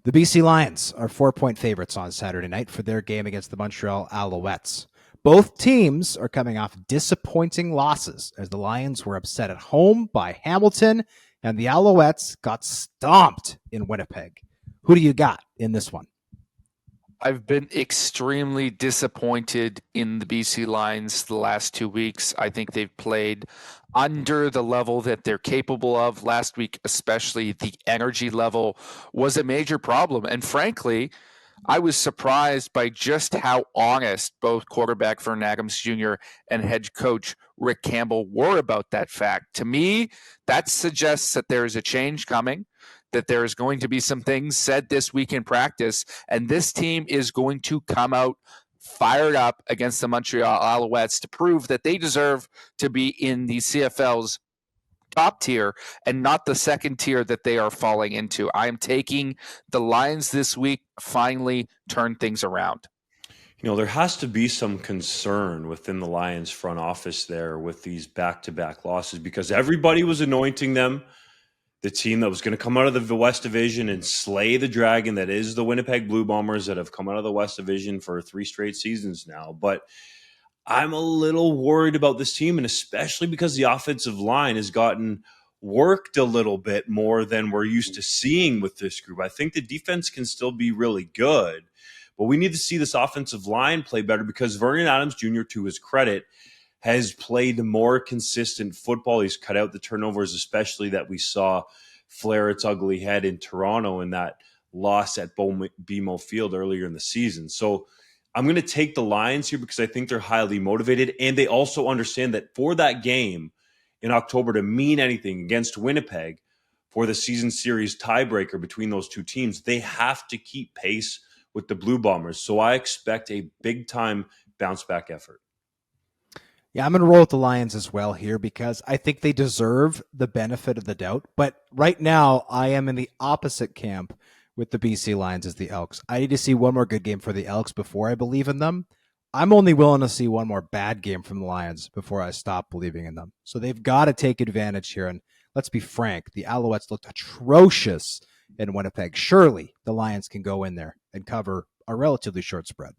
The BC Lions are 4-point favorites on Saturday night for their game against the Montreal Alouettes. Both teams are coming off disappointing losses as the Lions were upset at home by Hamilton and the Alouettes got stomped in Winnipeg. Who do you got in this one? I've been extremely disappointed in the BC Lions the last 2 weeks. I think they've played under the level that they're capable of. Last week, especially, the energy level was a major problem. And frankly, I was surprised by just how honest both quarterback Vern Adams Jr. and head coach Rick Campbell were about that fact. To me, that suggests that there is a change coming, that there is going to be some things said this week in practice, and this team is going to come out fired up against the Montreal Alouettes to prove that they deserve to be in the CFL's top tier and not the second tier that they are falling into. I am taking the Lions this week, finally turn things around. You know, there has to be some concern within the Lions front office there with these back-to-back losses because everybody was anointing them the team that was going to come out of the West Division and slay the dragon that is the Winnipeg Blue Bombers that have come out of the West Division for 3 straight seasons now. But I'm a little worried about this team, and especially because the offensive line has gotten worked a little bit more than we're used to seeing with this group. I think the defense can still be really good, but we need to see this offensive line play better because Vernon Adams Jr., to his credit, has played more consistent football. He's cut out the turnovers, especially that we saw flare its ugly head in Toronto in that loss at BMO Field earlier in the season. So I'm going to take the Lions here because I think they're highly motivated, and they also understand that for that game in October to mean anything against Winnipeg for the season series tiebreaker between those two teams, they have to keep pace with the Blue Bombers. So I expect a big-time bounce-back effort. Yeah, I'm going to roll with the Lions as well here because I think they deserve the benefit of the doubt. But right now, I am in the opposite camp with the BC Lions as the Elks. I need to see one more good game for the Elks before I believe in them. I'm only willing to see one more bad game from the Lions before I stop believing in them. So they've got to take advantage here. And let's be frank, the Alouettes looked atrocious in Winnipeg. Surely the Lions can go in there and cover a relatively short spread.